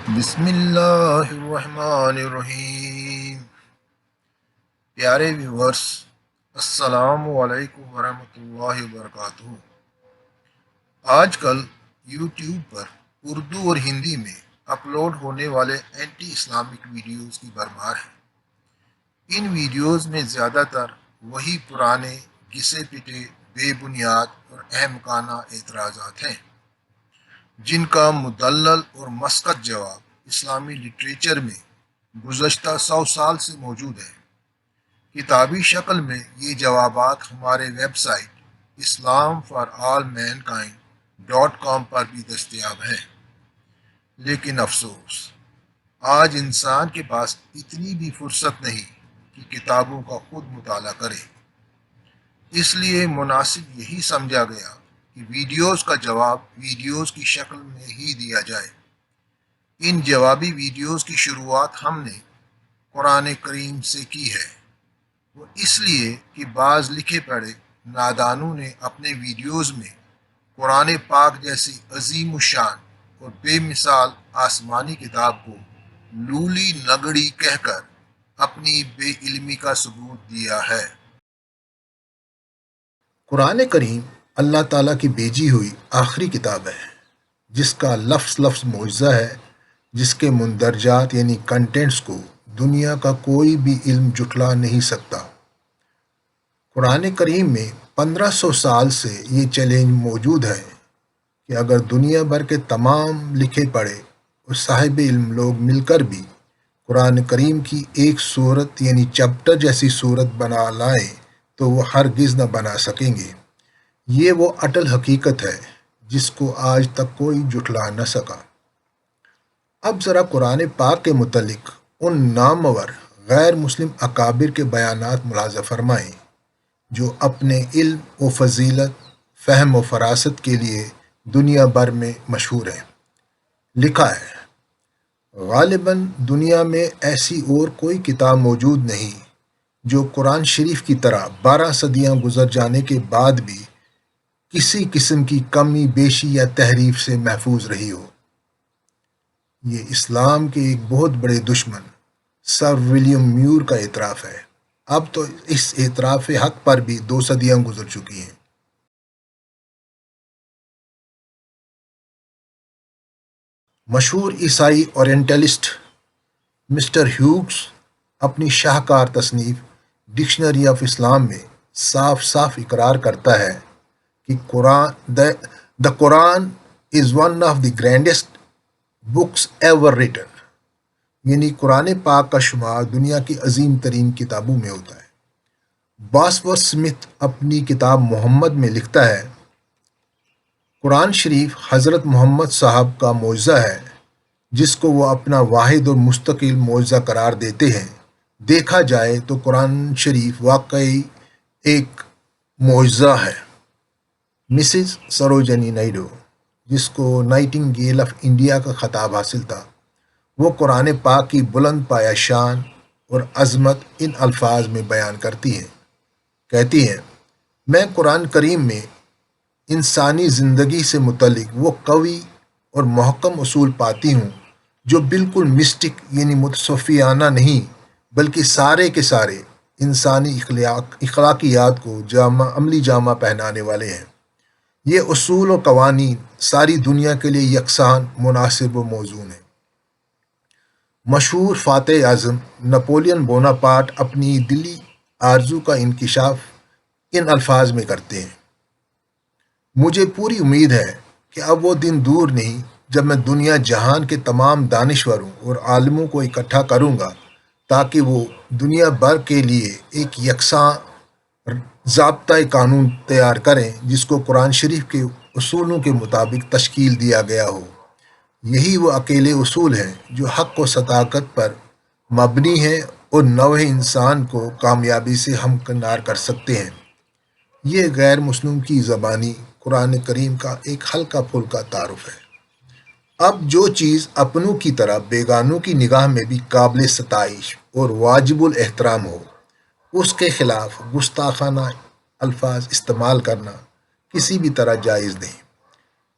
بسم اللہ الرحمن الرحیم۔ پیارے ویورس، السلام علیکم ورحمۃ اللہ وبرکاتہ۔ آج کل یوٹیوب پر اردو اور ہندی میں اپلوڈ ہونے والے اینٹی اسلامک ویڈیوز کی بھرمار ہے۔ ان ویڈیوز میں زیادہ تر وہی پرانے گھسے پٹے بے بنیاد اور احمقانہ اعتراضات ہیں جن کا مدلل اور مسقط جواب اسلامی لٹریچر میں گزشتہ 100 سال سے موجود ہے۔ کتابی شکل میں یہ جوابات ہمارے ویب سائٹ islamforallmankind.com پر بھی دستیاب ہیں، لیکن افسوس آج انسان کے پاس اتنی بھی فرصت نہیں کہ کتابوں کا خود مطالعہ کرے۔ اس لیے مناسب یہی سمجھا گیا کہ ویڈیوز کا جواب ویڈیوز کی شکل میں ہی دیا جائے۔ ان جوابی ویڈیوز کی شروعات ہم نے قرآن کریم سے کی ہے، وہ اس لیے کہ بعض لکھے پڑھے نادانوں نے اپنے ویڈیوز میں قرآن پاک جیسی عظیم الشان اور بے مثال آسمانی کتاب کو لولی نگڑی کہہ کر اپنی بے علمی کا ثبوت دیا ہے۔ قرآن کریم اللہ تعالیٰ کی بھیجی ہوئی آخری کتاب ہے، جس کا لفظ لفظ معجزہ ہے، جس کے مندرجات یعنی کنٹینٹس کو دنیا کا کوئی بھی علم جھٹلا نہیں سکتا۔ قرآن کریم میں 1500 سال سے یہ چیلنج موجود ہے کہ اگر دنیا بھر کے تمام لکھے پڑھے اور صاحب علم لوگ مل کر بھی قرآن کریم کی ایک سورت یعنی چیپٹر جیسی سورت بنا لائیں تو وہ ہرگز نہ بنا سکیں گے۔ یہ وہ اٹل حقیقت ہے جس کو آج تک کوئی جھٹلا نہ سکا۔ اب ذرا قرآن پاک کے متعلق ان نامور غیر مسلم اکابر کے بیانات ملاحظہ فرمائیں جو اپنے علم و فضیلت، فہم و فراست کے لیے دنیا بھر میں مشہور ہیں۔ لکھا ہے، غالباً دنیا میں ایسی اور کوئی کتاب موجود نہیں جو قرآن شریف کی طرح 12 صدیاں گزر جانے کے بعد بھی کسی قسم کی کمی بیشی یا تحریف سے محفوظ رہی ہو۔ یہ اسلام کے ایک بہت بڑے دشمن سر ولیم میور کا اعتراف ہے۔ اب تو اس اعتراف حق پر بھی 2 صدیاں گزر چکی ہیں۔ مشہور عیسائی اورینٹلسٹ مسٹر ہیوگز اپنی شاہکار تصنیف ڈکشنری آف اسلام میں صاف صاف اقرار کرتا ہے کہ the Quran is one of the grandest books ever written, یعنی قرآن پاک کا شمار دنیا کی عظیم ترین کتابوں میں ہوتا ہے۔ باسورتھ سمتھ اپنی کتاب محمد میں لکھتا ہے، قرآن شریف حضرت محمد صاحب کا معجزہ ہے جس کو وہ اپنا واحد اور مستقل معجزہ قرار دیتے ہیں۔ دیکھا جائے تو قرآن شریف واقعی ایک معجزہ ہے۔ مسز سروجنی نائیڈو، جس کو نائٹنگیل آف انڈیا کا خطاب حاصل تھا، وہ قرآن پاک کی بلند پایہ شان اور عظمت ان الفاظ میں بیان کرتی ہیں۔ کہتی ہیں، میں قرآن کریم میں انسانی زندگی سے متعلق وہ قوی اور محکم اصول پاتی ہوں جو بالکل مسٹک یعنی متصوفیانہ نہیں بلکہ سارے کے سارے انسانی اخلاقیات کو عملی جامہ پہنانے والے ہیں۔ یہ اصول و قوانین ساری دنیا کے لیے یکساں، مناسب و موزون ہیں۔ مشہور فاتح اعظم نپولین بوناپارٹ اپنی دلی آرزو کا انکشاف ان الفاظ میں کرتے ہیں، مجھے پوری امید ہے کہ اب وہ دن دور نہیں جب میں دنیا جہان کے تمام دانشوروں اور عالموں کو اکٹھا کروں گا تاکہ وہ دنیا بھر کے لیے ایک یکساں ضابطۂ قانون تیار کریں جس کو قرآن شریف کے اصولوں کے مطابق تشکیل دیا گیا ہو۔ یہی وہ اکیلے اصول ہیں جو حق و صداقت پر مبنی ہیں اور نوع انسان کو کامیابی سے ہمکنار کر سکتے ہیں۔ یہ غیر مسلم کی زبانی قرآن کریم کا ایک ہلکا پھلکا تعارف ہے۔ اب جو چیز اپنوں کی طرح بیگانوں کی نگاہ میں بھی قابل ستائش اور واجب الاحترام ہو، اس کے خلاف گستاخانہ الفاظ استعمال کرنا کسی بھی طرح جائز نہیں۔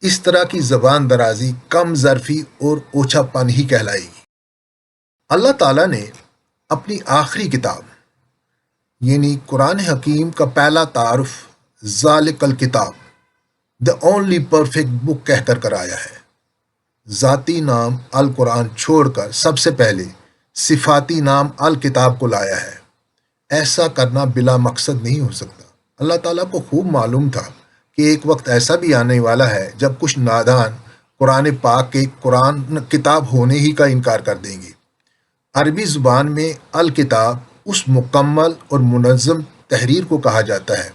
اس طرح کی زبان درازی کم ظرفی اور اوچھا پن ہی کہلائے گی۔ اللہ تعالیٰ نے اپنی آخری کتاب یعنی قرآن حکیم کا پہلا تعارف ذالک الکتاب دا اونلی پرفیکٹ بک کہہ کر کرایا ہے۔ ذاتی نام القرآن چھوڑ کر سب سے پہلے صفاتی نام الکتاب کو لایا ہے۔ ایسا کرنا بلا مقصد نہیں ہو سکتا۔ اللہ تعالیٰ کو خوب معلوم تھا کہ ایک وقت ایسا بھی آنے والا ہے جب کچھ نادان قرآن پاک کے قرآن کتاب ہونے ہی کا انکار کر دیں گے۔ عربی زبان میں الکتاب اس مکمل اور منظم تحریر کو کہا جاتا ہے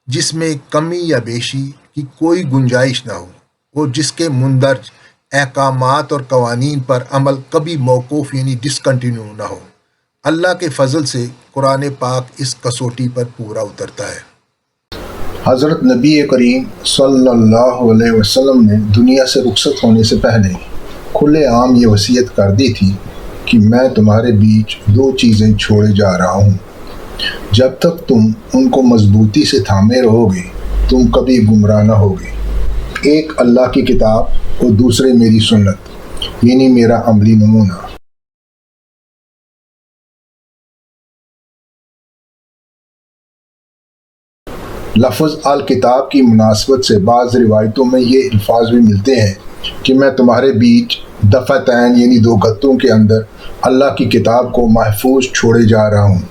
جس میں کمی یا بیشی کی کوئی گنجائش نہ ہو اور جس کے مندرج احکامات اور قوانین پر عمل کبھی موقوف یعنی ڈسکنٹینیو نہ ہو۔ اللہ کے فضل سے قرآن پاک اس کسوٹی پر پورا اترتا ہے۔ حضرت نبی کریم صلی اللہ علیہ وسلم نے دنیا سے رخصت ہونے سے پہلے کھلے عام یہ وصیت کر دی تھی کہ میں تمہارے بیچ دو چیزیں چھوڑے جا رہا ہوں، جب تک تم ان کو مضبوطی سے تھامے رہو گے تم کبھی گمراہ نہ ہوگے۔ ایک اللہ کی کتاب اور دوسرے میری سنت یعنی میرا عملی نمونہ۔ لفظ الکتاب کی مناسبت سے بعض روایتوں میں یہ الفاظ بھی ملتے ہیں کہ میں تمہارے بیچ دفتین یعنی دو گتوں کے اندر اللہ کی کتاب کو محفوظ چھوڑے جا رہا ہوں،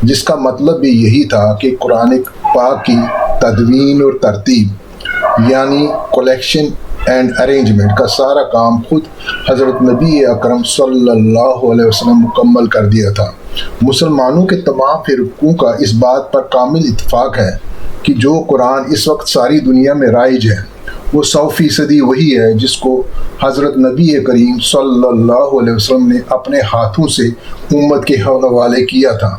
جس کا مطلب بھی یہی تھا کہ قرآن پاک کی تدوین اور ترتیب یعنی کلیکشن اینڈ ارینجمنٹ کا سارا کام خود حضرت نبی اکرم صلی اللہ علیہ وسلم مکمل کر دیا تھا۔ مسلمانوں کے تمام فرقوں کا اس بات پر کامل اتفاق ہے کہ جو قرآن اس وقت ساری دنیا میں رائج ہے وہ 100% وہی ہے جس کو حضرت نبی کریم صلی اللہ علیہ وسلم نے اپنے ہاتھوں سے امت کے حوالے کیا تھا۔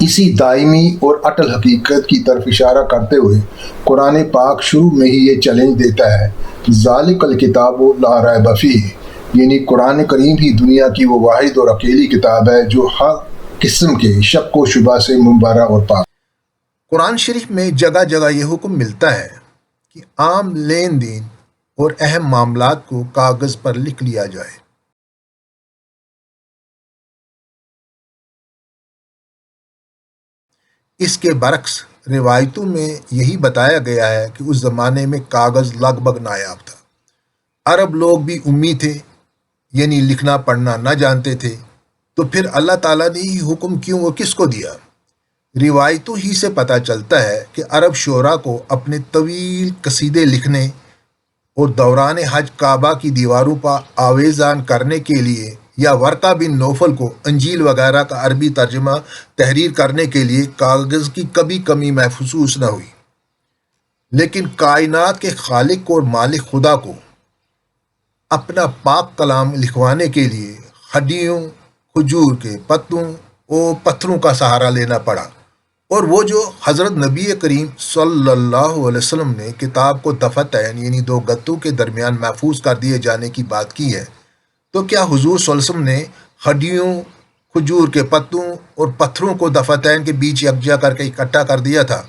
اسی دائمی اور اٹل حقیقت کی طرف اشارہ کرتے ہوئے قرآن پاک شروع میں ہی یہ چیلنج دیتا ہے، ذالک الکتاب لا ریب فیہ، یعنی قرآن کریم ہی دنیا کی وہ واحد اور اکیلی کتاب ہے جو ہر قسم کے شک و شبہ سے مبرہ اور پاک۔ قرآن شریف میں جگہ جگہ یہ حکم ملتا ہے کہ عام لین دین اور اہم معاملات کو کاغذ پر لکھ لیا جائے۔ اس کے برعکس روایتوں میں یہی بتایا گیا ہے کہ اس زمانے میں کاغذ لگ بھگ نایاب تھا۔ عرب لوگ بھی امی تھے یعنی لکھنا پڑھنا نہ جانتے تھے، تو پھر اللہ تعالیٰ نے یہ حکم کیوں اور کس کو دیا؟ روایتوں ہی سے پتہ چلتا ہے کہ عرب شعراء کو اپنے طویل قصیدے لکھنے اور دوران حج کعبہ کی دیواروں پر آویزان کرنے کے لیے یا ورقہ بن نوفل کو انجیل وغیرہ کا عربی ترجمہ تحریر کرنے کے لیے کاغذ کی کبھی کمی محسوس نہ ہوئی، لیکن کائنات کے خالق اور مالک خدا کو اپنا پاک کلام لکھوانے کے لیے ہڈیوں، کھجور کے پتوں اور پتھروں کا سہارا لینا پڑا، اور وہ جو حضرت نبی کریم صلی اللہ علیہ وسلم نے کتاب کو دفتین یعنی دو گتوں کے درمیان محفوظ کر دیے جانے کی بات کی ہے، تو کیا حضور صلی اللہ علیہ وسلم نے ہڈیوں، کھجور کے پتوں اور پتھروں کو دفتین کے بیچ یکجا کر کے اکٹھا کر دیا تھا؟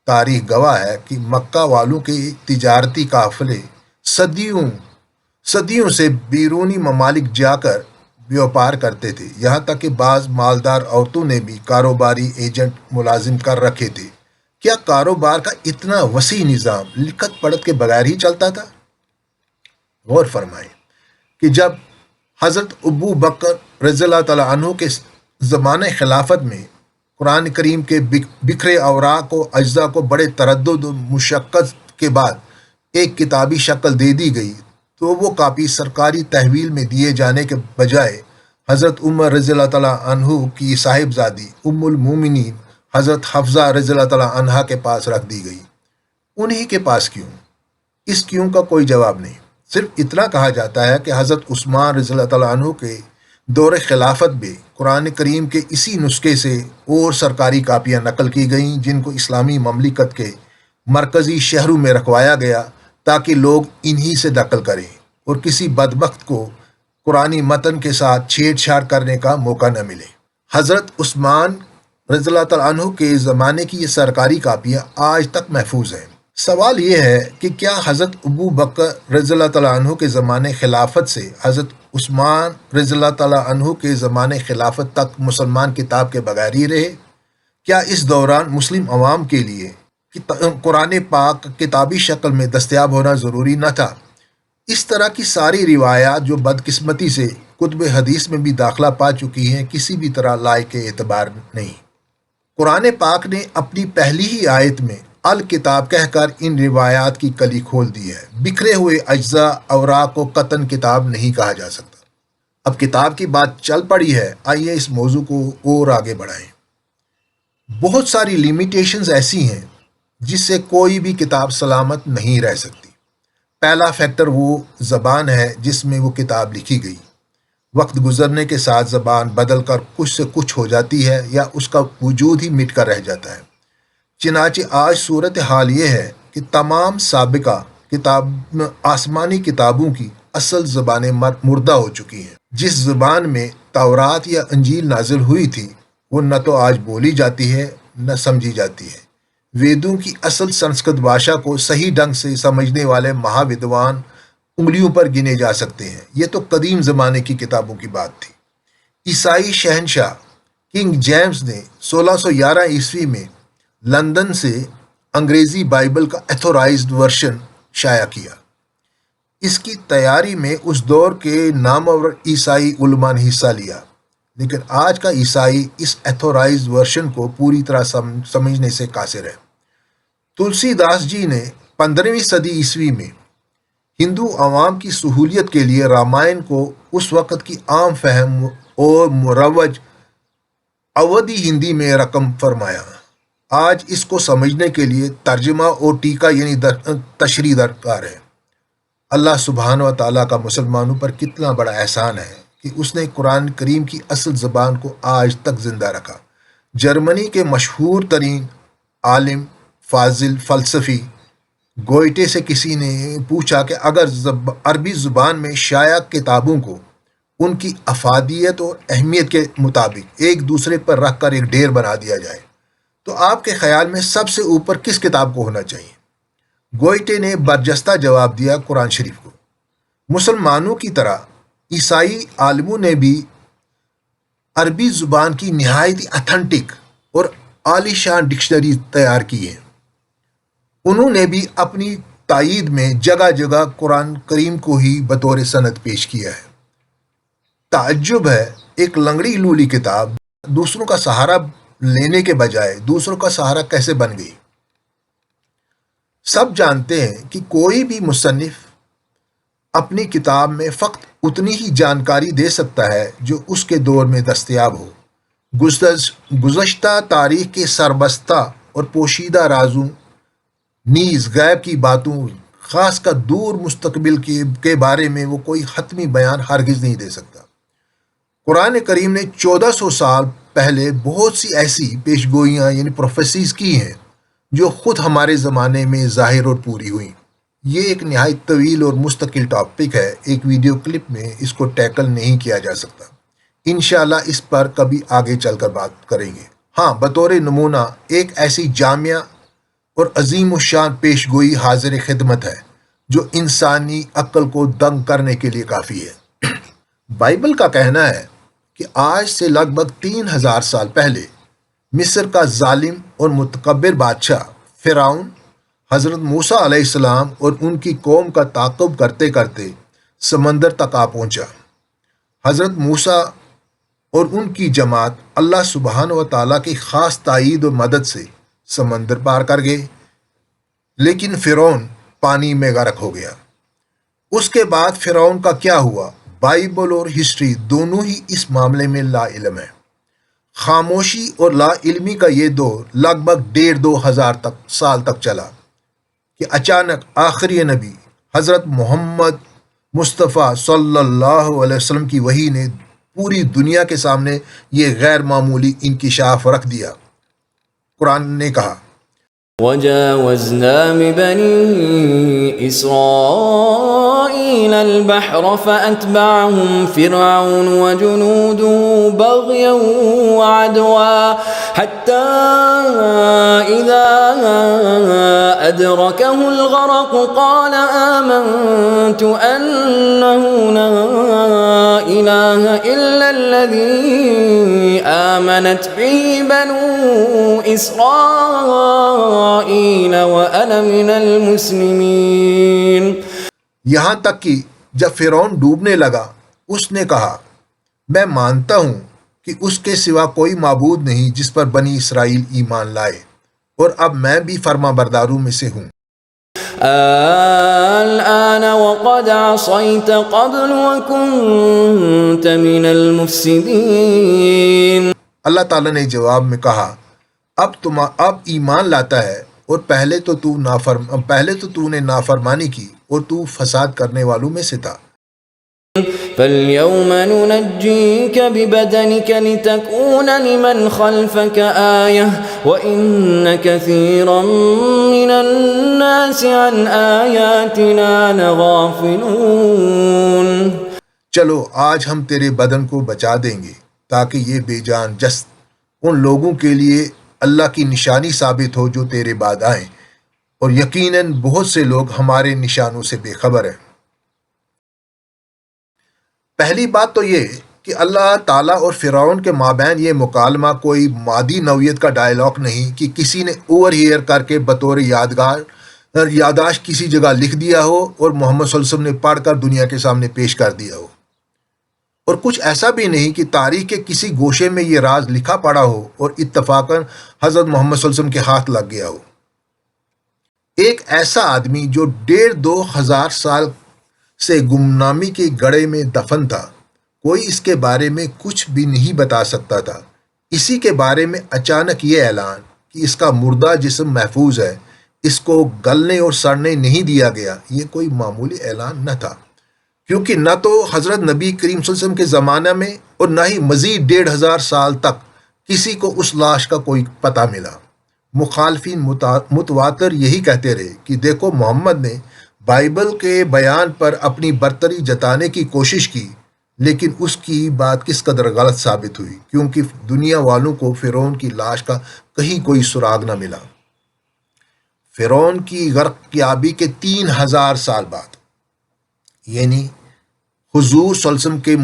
تاریخ گواہ ہے کہ مکہ والوں کے تجارتی قافلے صدیوں سے بیرونی ممالک جا کر بیوپار کرتے تھے، یہاں تک کہ بعض مالدار عورتوں نے بھی کاروباری ایجنٹ ملازم کر رکھے تھے۔ کیا کاروبار کا اتنا وسیع نظام لکھت پڑھت کے بغیر ہی چلتا تھا؟ غور فرمائیں کہ جب حضرت ابو بکر رضی اللہ تعالیٰ عنہ کے زمانہ خلافت میں قرآن کریم کے بکھرے اوراق و اجزاء کو بڑے تردد و مشقت کے بعد ایک کتابی شکل دے دی گئی، تو وہ کاپی سرکاری تحویل میں دیے جانے کے بجائے حضرت عمر رضی اللہ تعالیٰ عنہ کی صاحبزادی ام المومنین حضرت حفصہ رضی اللہ تعالیٰ عنہا کے پاس رکھ دی گئی۔ انہی کے پاس کیوں؟ اس کیوں کا کوئی جواب نہیں، صرف اتنا کہا جاتا ہے کہ حضرت عثمان رضی اللہ تعالیٰ عنہ کے دور خلافت میں قرآن کریم کے اسی نسخے سے اور سرکاری کاپیاں نقل کی گئیں جن کو اسلامی مملکت کے مرکزی شہروں میں رکھوایا گیا تاکہ لوگ انہی سے نقل کریں اور کسی بدبخت کو قرآنی متن کے ساتھ چھیڑ چھاڑ کرنے کا موقع نہ ملے۔ حضرت عثمان رضی اللہ تعالیٰ عنہ کے زمانے کی یہ سرکاری کاپیاں آج تک محفوظ ہیں۔ سوال یہ ہے کہ کیا حضرت ابو بکر رضی اللہ تعالیٰ عنہ کے زمانے خلافت سے حضرت عثمان رضی اللہ تعالیٰ عنہ کے زمانے خلافت تک مسلمان کتاب کے بغیر ہی رہے؟ کیا اس دوران مسلم عوام کے لیے قرآن پاک کتابی شکل میں دستیاب ہونا ضروری نہ تھا؟ اس طرح کی ساری روایات جو بدقسمتی سے کتب حدیث میں بھی داخلہ پا چکی ہیں کسی بھی طرح لائق اعتبار نہیں۔ قرآن پاک نے اپنی پہلی ہی آیت میں الکتاب کہہ کر ان روایات کی کلی کھول دی ہے۔ بکھرے ہوئے اجزاء اوراق کو قطعاً کتاب نہیں کہا جا سکتا۔ اب کتاب کی بات چل پڑی ہے، آئیے اس موضوع کو اور آگے بڑھائیں۔ بہت ساری لیمیٹیشنز ایسی ہیں جس سے کوئی بھی کتاب سلامت نہیں رہ سکتی۔ پہلا فیکٹر وہ زبان ہے جس میں وہ کتاب لکھی گئی۔ وقت گزرنے کے ساتھ زبان بدل کر کچھ سے کچھ ہو جاتی ہے یا اس کا وجود ہی مٹ کر رہ جاتا ہے۔ چنانچہ آج صورتحال یہ ہے کہ تمام سابقہ آسمانی کتابوں کی اصل زبانیں مردہ ہو چکی ہیں۔ جس زبان میں تورات یا انجیل نازل ہوئی تھی وہ نہ تو آج بولی جاتی ہے نہ سمجھی جاتی ہے۔ ویدوں کی اصل سنسکرت بھاشا کو صحیح ڈھنگ سے سمجھنے والے مہاودوان انگلیوں پر گنے جا سکتے ہیں۔ یہ تو قدیم زمانے کی کتابوں کی بات تھی۔ عیسائی شہنشاہ کنگ جیمز نے 1611 عیسوی میں لندن سے انگریزی بائبل کا ایتھورائزڈ ورژن شائع کیا۔ اس کی تیاری میں اس دور کے نامور عیسائی علماء نے حصہ لیا، لیکن آج کا عیسائی اس ایتھورائزڈ ورژن کو پوری طرح سمجھنے سے قاصر ہے۔ تلسی داس جی نے 15ویں صدی عیسوی میں ہندو عوام کی سہولیت کے لیے رامائن کو اس وقت کی عام فہم اور مروج اودھی ہندی میں رقم فرمایا۔ آج اس کو سمجھنے کے لیے ترجمہ اور ٹیکہ یعنی تشریح درکار ہے۔ اللہ سبحانہ و تعالیٰ کا مسلمانوں پر کتنا بڑا احسان ہے کہ اس نے قرآن کریم کی اصل زبان کو آج تک زندہ رکھا۔ جرمنی کے مشہور ترین عالم، فاضل، فلسفی گوئٹے سے کسی نے پوچھا کہ اگر عربی زبان میں شائع کتابوں کو ان کی افادیت اور اہمیت کے مطابق ایک دوسرے پر رکھ کر ایک ڈھیر بنا دیا جائے تو آپ کے خیال میں سب سے اوپر کس کتاب کو ہونا چاہیے؟ گوئٹے نے برجستہ جواب دیا، قرآن شریف کو۔ مسلمانوں کی طرح عیسائی عالموں نے بھی عربی زبان کی نہایت اتھینٹک اور عالی شان ڈکشنری تیار کی ہے۔ انہوں نے بھی اپنی تائید میں جگہ جگہ قرآن کریم کو ہی بطور سند پیش کیا ہے۔ تعجب ہے، ایک لنگڑی لولی کتاب دوسروں کا سہارا لینے کے بجائے دوسروں کا سہارا کیسے بن گئی؟ سب جانتے ہیں کہ کوئی بھی مصنف اپنی کتاب میں فقط اتنی ہی جانکاری دے سکتا ہے جو اس کے دور میں دستیاب ہو۔ گزشتہ تاریخ کے سربستہ اور پوشیدہ رازوں نیز غیب کی باتوں، خاص کر دور مستقبل کے بارے میں وہ کوئی حتمی بیان ہرگز نہیں دے سکتا۔ قرآن کریم نے 1400 سال پہلے بہت سی ایسی پیشگوئیاں یعنی پروفیسیز کی ہیں جو خود ہمارے زمانے میں ظاہر اور پوری ہوئیں۔ یہ ایک نہایت طویل اور مستقل ٹاپک ہے، ایک ویڈیو کلپ میں اس کو ٹیکل نہیں کیا جا سکتا۔ انشاءاللہ اس پر کبھی آگے چل کر بات کریں گے۔ ہاں، بطور نمونہ ایک ایسی جامعہ اور عظیم الشان پیشگوئی حاضر خدمت ہے جو انسانی عقل کو دنگ کرنے کے لیے کافی ہے۔ بائبل کا کہنا ہے کہ آج سے لگ بھگ 3000 سال پہلے مصر کا ظالم اور متکبر بادشاہ فرعون حضرت موسیٰ علیہ السلام اور ان کی قوم کا تعاقب کرتے کرتے سمندر تک آ پہنچا۔ حضرت موسیٰ اور ان کی جماعت اللہ سبحانہ و تعالیٰ کی خاص تائید و مدد سے سمندر پار کر گئے، لیکن فرعون پانی میں غرق ہو گیا۔ اس کے بعد فرعون کا کیا ہوا، بائبل اور ہسٹری دونوں ہی اس معاملے میں لا علم ہے۔ خاموشی اور لا علمی کا یہ دور لگ بھگ 1500 سال تک چلا کہ اچانک آخری نبی حضرت محمد مصطفیٰ صلی اللہ علیہ وسلم کی وحی نے پوری دنیا کے سامنے یہ غیر معمولی انکشاف رکھ دیا۔ قرآن نے کہا، وجاوزنا ببني إسرائيل البحر فأتبعهم فرعون وجنوده بغيا وعدوا حتى إذا أدركه الغرق قال آمنت أنه لا إله إلا الذي آمنت به بنو إسرائيل وأنا من المسلمين. یہاں تک کہ جب فرعون ڈوبنے لگا اس نے کہا میں مانتا ہوں کہ اس کے سوا کوئی معبود نہیں جس پر بنی اسرائیل ایمان لائے، اور اب میں بھی فرما برداروں میں سے ہوں. الآن وقد عصيت قبل وكنت من المفسدين. اللہ تعالیٰ نے جواب میں کہا اب ایمان لاتا ہے اور پہلے تو تو نے نافرمانی کی اور تو فساد کرنے والوں میں سے تھا. فَالْيَوْمَ نُنَجِّيكَ بِبَدَنِكَ لِتَكُونَ لِمَنْ خَلْفَكَ آيَةً وَإِنَّ كَثِيرًا مِنَ النَّاسِ عَنْ آيَاتِنَا لَغَافِلُونَ. چلو آج ہم تیرے بدن کو بچا دیں گے تاکہ یہ بے جان جسد ان لوگوں کے لیے اللہ کی نشانی ثابت ہو جو تیرے بعد آئیں، اور یقیناً بہت سے لوگ ہمارے نشانوں سے بے خبر ہیں. پہلی بات تو یہ کہ اللہ تعالیٰ اور فرعون کے مابین یہ مکالمہ کوئی مادی نوعیت کا ڈائلاگ نہیں کہ کسی نے اوور ہیئر کر کے بطور یادداشت کسی جگہ لکھ دیا ہو اور محمد صلی اللہ علیہ وسلم نے پڑھ کر دنیا کے سامنے پیش کر دیا ہو. اور کچھ ایسا بھی نہیں کہ تاریخ کے کسی گوشے میں یہ راز لکھا پڑا ہو اور اتفاقاً حضرت محمد صلی اللہ علیہ وسلم کے ہاتھ لگ گیا ہو. ایک ایسا آدمی جو 1500 سال سے گمنامی کے گڑھے میں دفن تھا، کوئی اس کے بارے میں کچھ بھی نہیں بتا سکتا تھا. اسی کے بارے میں اچانک یہ اعلان کہ اس کا مردہ جسم محفوظ ہے، اس کو گلنے اور سڑنے نہیں دیا گیا، یہ کوئی معمولی اعلان نہ تھا، کیونکہ نہ تو حضرت نبی کریم صلی اللہ علیہ وسلم کے زمانہ میں اور نہ ہی مزید 1500 سال تک کسی کو اس لاش کا کوئی پتہ ملا. مخالفین متواتر یہی کہتے رہے کہ دیکھو محمد نے بائبل کے بیان پر اپنی برتری جتانے کی کوشش کی، لیکن اس کی بات کس قدر غلط ثابت ہوئی، کیونکہ دنیا والوں کو فرعون کی لاش کا کہیں کوئی سراغ نہ ملا. فرعون کی غرق یابی کے 3000 سال بعد، یعنی حضور صلی اللہ علیہ وسلم کے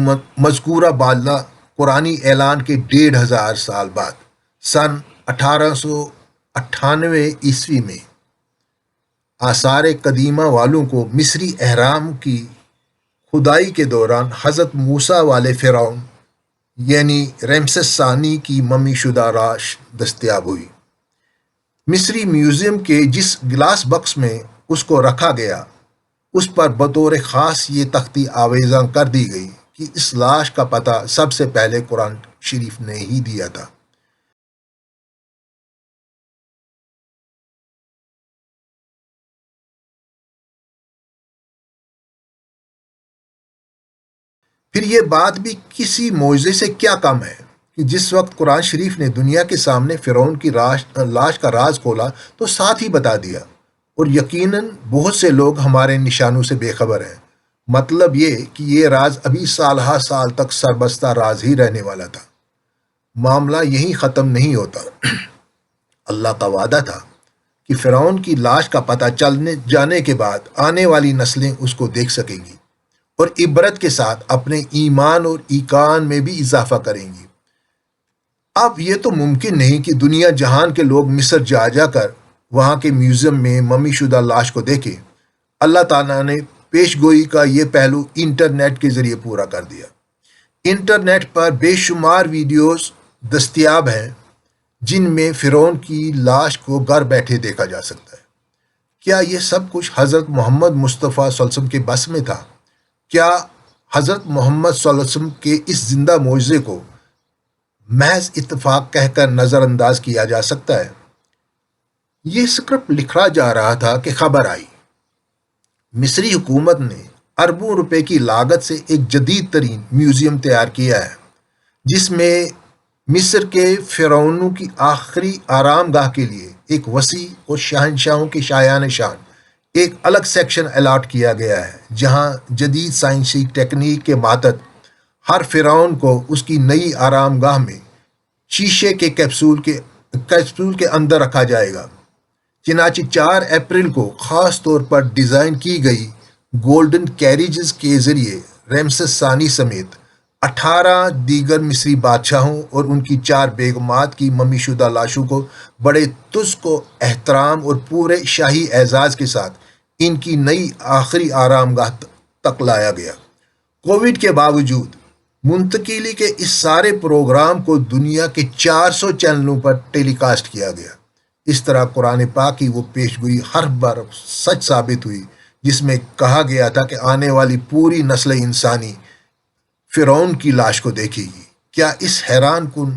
مذکورہ بالغ قرآنی اعلان کے 1500 سال بعد، سن 1898 عیسوی میں آثار قدیمہ والوں کو مصری اہرام کی کھدائی کے دوران حضرت موسیٰ والے فرعون یعنی رمسیس ثانی کی ممی شدہ لاش دستیاب ہوئی. مصری میوزیم کے جس گلاس بکس میں اس کو رکھا گیا اس پر بطور خاص یہ تختی آویزاں کر دی گئی کہ اس لاش کا پتہ سب سے پہلے قرآن شریف نے ہی دیا تھا. پھر یہ بات بھی کسی معجزے سے کیا کم ہے کہ جس وقت قرآن شریف نے دنیا کے سامنے فرعون کی لاش کا راز کھولا تو ساتھ ہی بتا دیا، اور یقیناً بہت سے لوگ ہمارے نشانوں سے بے خبر ہیں. مطلب یہ کہ یہ راز ابھی سالہ سال تک سربستہ راز ہی رہنے والا تھا. معاملہ یہیں ختم نہیں ہوتا. اللہ کا وعدہ تھا کہ فرعون کی لاش کا پتہ چلنے جانے کے بعد آنے والی نسلیں اس کو دیکھ سکیں گی اور عبرت کے ساتھ اپنے ایمان اور ایقان میں بھی اضافہ کریں گی. اب یہ تو ممکن نہیں کہ دنیا جہان کے لوگ مصر جا کر وہاں کے میوزیم میں ممی شدہ لاش کو دیکھیں. اللہ تعالیٰ نے پیش گوئی کا یہ پہلو انٹرنیٹ کے ذریعے پورا کر دیا. انٹرنیٹ پر بے شمار ویڈیوز دستیاب ہیں جن میں فرعون کی لاش کو گھر بیٹھے دیکھا جا سکتا ہے. کیا یہ سب کچھ حضرت محمد مصطفیٰ صلی اللہ علیہ وسلم کے بس میں تھا؟ کیا حضرت محمد صلی اللہ علیہ وسلم کے اس زندہ معجزے کو محض اتفاق کہہ کر نظر انداز کیا جا سکتا ہے؟ یہ سکرپٹ لکھا جا رہا تھا کہ خبر آئی مصری حکومت نے اربوں روپے کی لاگت سے ایک جدید ترین میوزیم تیار کیا ہے جس میں مصر کے فرعونوں کی آخری آرام گاہ کے لیے ایک وسیع اور شہنشاہوں کی شایان شان ایک الگ سیکشن الاٹ کیا گیا ہے، جہاں جدید سائنسی ٹیکنیک کے ماتحت ہر فرعون کو اس کی نئی آرام گاہ میں شیشے کے کیپسول کے اندر رکھا جائے گا۔ چنانچہ 4 اپریل کو خاص طور پر ڈیزائن کی گئی گولڈن کیریجز کے ذریعے ریمسس ثانی سمیت 18 دیگر مصری بادشاہوں اور ان کی 4 بیگمات کی ممی شدہ لاشوں کو بڑے تزک و احترام اور پورے شاہی اعزاز کے ساتھ ان کی نئی آخری آرام گاہ تک لایا گیا۔ کووڈ کے باوجود منتقلی کے اس سارے پروگرام کو دنیا کے 400 چینلوں پر ٹیلی کاسٹ کیا گیا۔ اس طرح قرآن پاک کی وہ پیشگوئی ہر بار سچ ثابت ہوئی جس میں کہا گیا تھا کہ آنے والی پوری نسل انسانی فرعون کی لاش کو دیکھے گی۔ کیا اس حیران کن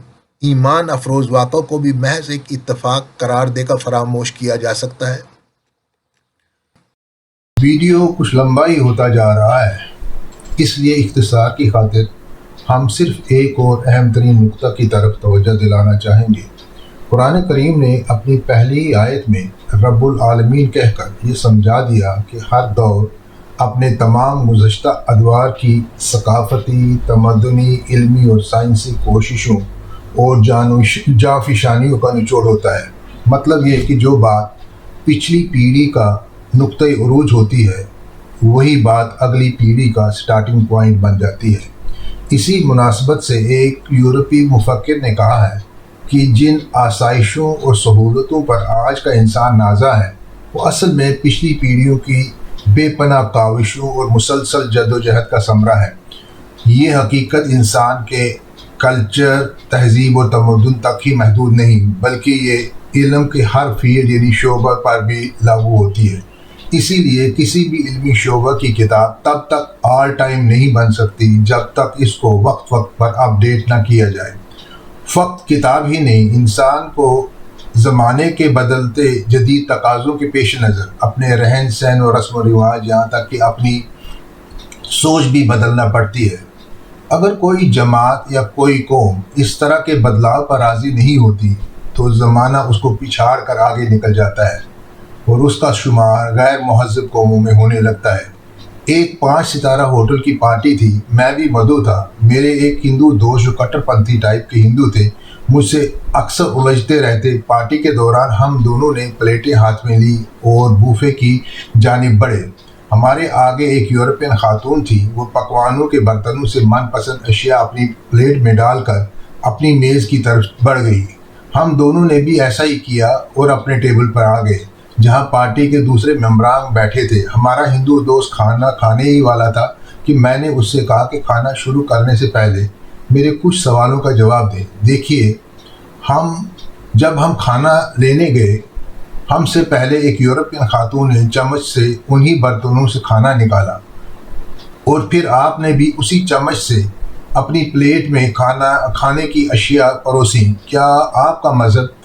ایمان افروز واقعہ کو بھی محض ایک اتفاق قرار دے کر فراموش کیا جا سکتا ہے؟ ویڈیو کچھ لمبا ہی ہوتا جا رہا ہے، اس لیے اختصار کی خاطر ہم صرف ایک اور اہم ترین نقطہ کی طرف توجہ دلانا چاہیں گے۔ قرآن کریم نے اپنی پہلی آیت میں رب العالمین کہہ کر یہ سمجھا دیا کہ ہر دور اپنے تمام گزشتہ ادوار کی ثقافتی، تمدنی، علمی اور سائنسی کوششوں اور جانفشانیوں کا نچوڑ ہوتا ہے۔ مطلب یہ کہ جو بات پچھلی پیڑھی کا نقطۂ عروج ہوتی ہے، وہی بات اگلی پیڑھی کا سٹارٹنگ پوائنٹ بن جاتی ہے۔ اسی مناسبت سے ایک یورپی مفکر نے کہا ہے کہ جن آسائشوں اور سہولتوں پر آج کا انسان نازا ہے، وہ اصل میں پچھلی پیڑھیوں کی بے پناہ کاوشوں اور مسلسل جدوجہد کا ثمرہ ہے۔ یہ حقیقت انسان کے کلچر، تہذیب اور تمدن تک ہی محدود نہیں، بلکہ یہ علم کے ہر فیلڈ یعنی شعبہ پر بھی لاگو ہوتی ہے۔ اسی لیے کسی بھی علمی شعبہ کی کتاب تب تک آل ٹائم نہیں بن سکتی جب تک اس کو وقت وقت پر اپ ڈیٹ نہ کیا جائے۔ فقط کتاب ہی نہیں، انسان کو زمانے کے بدلتے جدید تقاضوں کے پیش نظر اپنے رہن سہن اور رسم و رواج، یہاں تک کہ اپنی سوچ بھی بدلنا پڑتی ہے۔ اگر کوئی جماعت یا کوئی قوم اس طرح کے بدلاؤ پر راضی نہیں ہوتی تو زمانہ اس کو پچھاڑ کر آگے نکل جاتا ہے اور اس کا شمار غیر مہذب قوموں میں ہونے لگتا ہے۔ ایک 5 ستارہ ہوٹل کی پارٹی تھی، میں بھی مدعو تھا۔ میرے ایک ہندو دوست جو کٹر پنتھی ٹائپ کے ہندو تھے مجھ سے اکثر الجھتے رہتے۔ پارٹی کے دوران ہم دونوں نے پلیٹیں ہاتھ میں لی اور بوفے کی جانب بڑھے۔ ہمارے آگے ایک یورپین خاتون تھی، وہ پکوانوں کے برتنوں سے من پسند اشیاء اپنی پلیٹ میں ڈال کر اپنی میز کی طرف بڑھ گئی۔ ہم دونوں نے بھی ایسا ہی کیا اور اپنے ٹیبل پر آ گئے جہاں پارٹی کے دوسرے ممبران بیٹھے تھے۔ ہمارا ہندو دوست کھانا کھانے ہی والا تھا کہ میں نے اس سے کہا کہ کھانا شروع کرنے سے پہلے میرے کچھ سوالوں کا جواب دیں۔ دیکھیے، جب ہم کھانا لینے گئے، ہم سے پہلے ایک یورپین خاتون نے چمچ سے انہی برتنوں سے کھانا نکالا اور پھر آپ نے بھی اسی چمچ سے اپنی پلیٹ میں کھانے کی اشیاء پروسیں۔ کیا آپ کا مذہب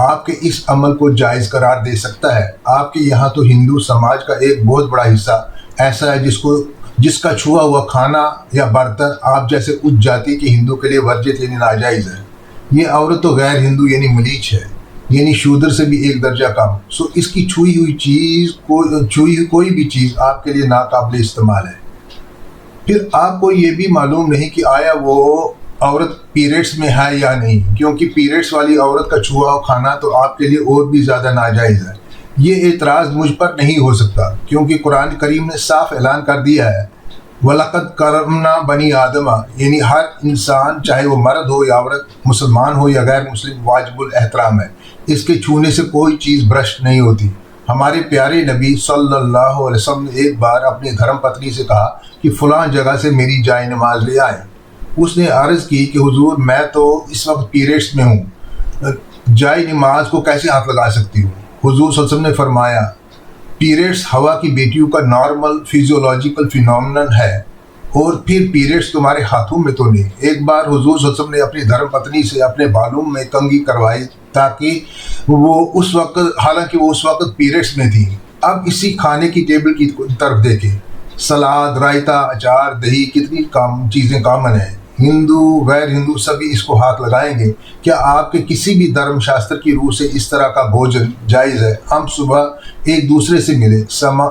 آپ کے اس عمل کو جائز قرار دے سکتا ہے؟ آپ کے یہاں تو ہندو سماج کا ایک بہت بڑا حصہ ایسا ہے جس کا چھوا ہوا کھانا یا برتن آپ جیسے اچ جاتی کے ہندو کے لیے ورجت یعنی ناجائز ہے۔ یہ عورت تو غیر ہندو یعنی ملیچ ہے، یعنی شودر سے بھی ایک درجہ کم۔ اس کی چھوئی ہوئی کوئی بھی چیز آپ کے لیے ناقابل استعمال ہے۔ پھر آپ کو یہ بھی معلوم نہیں کہ آیا وہ عورت پیریڈس میں ہے یا نہیں، کیونکہ پیریڈس والی عورت کا چھوا کھانا تو آپ کے لیے اور بھی زیادہ ناجائز ہے۔ یہ اعتراض مجھ پر نہیں ہو سکتا، کیونکہ قرآن کریم نے صاف اعلان کر دیا ہے وَلَقَدْ كَرَّمْنَا بَنِي آدَمَ، یعنی ہر انسان چاہے وہ مرد ہو یا عورت، مسلمان ہو یا غیر مسلم، واجب الاحترام ہے۔ اس کے چھونے سے کوئی چیز برشت نہیں ہوتی۔ ہمارے پیارے نبی صلی اللہ علیہ وسلم نے ایک بار اپنی دھرم پتنی سے کہا کہ فلاں جگہ سے میری جائے نماز لے آئیں۔ اس نے عرض کی کہ حضور میں تو اس وقت پیریڈس میں ہوں، جائے نماز کو کیسے ہاتھ لگا سکتی ہوں؟ حضور صلی اللہ علیہ وسلم نے فرمایا پیریڈس ہوا کی بیٹیوں کا نارمل فیزیولوجیکل فینومینن ہے، اور پھر پیریڈس تمہارے ہاتھوں میں تو نہیں۔ ایک بار حضور صلی اللہ علیہ وسلم نے اپنی دھرم پتنی سے اپنے بالوں میں کنگھی کروائی تاکہ حالانکہ وہ اس وقت پیریڈس میں تھی۔ اب اسی کھانے کی ٹیبل کی طرف دیکھیں، سلاد، رائتا، اچار، دہی، کتنی چیزیں کامن ہیں۔ ہندو غیر ہندو سبھی اس کو ہاتھ لگائیں گے۔ کیا آپ کے کسی بھی دھرم شاستر کی روح سے اس طرح کا بھوجن جائز ہے؟ ہم صبح ایک دوسرے سے ملے،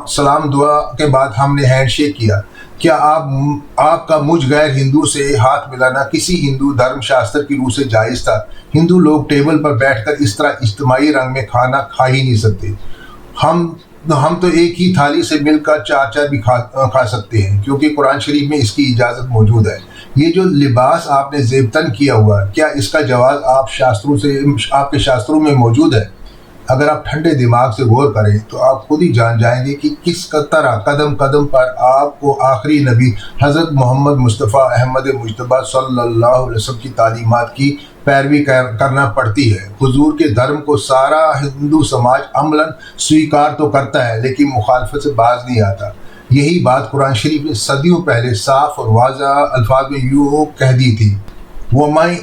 سلام دعا کے بعد ہم نے ہینڈ شیک کیا۔ کیا آپ کا مجھ غیر ہندو سے ہاتھ ملانا کسی ہندو دھرم شاستر کی روح سے جائز تھا؟ ہندو لوگ ٹیبل پر بیٹھ کر اس طرح اجتماعی رنگ میں کھانا کھا ہی نہیں سکتے۔ ہم تو ایک ہی تھالی سے مل کر چار چار بھی کھا سکتے ہیں، کیونکہ قرآن شریف میں اس کی اجازت موجود ہے۔ یہ جو لباس آپ نے زیبتن کیا ہوا، کیا اس کا جواز آپ کے شاستروں میں موجود ہے؟ اگر آپ ٹھنڈے دماغ سے غور کریں تو آپ خود ہی جان جائیں گے کہ کس طرح قدم قدم پر آپ کو آخری نبی حضرت محمد مصطفیٰ احمد مجتبیٰ صلی اللہ علیہ وسلم کی تعلیمات کی پیروی کرنا پڑتی ہے۔ حضور کے دھرم کو سارا ہندو سماج عملاً سویکار تو کرتا ہے، لیکن مخالفت سے باز نہیں آتا۔ یہی بات قرآن شریف نے صدیوں پہلے صاف اور واضح الفاظ میں یوں کہہ دی تھی: وَمَن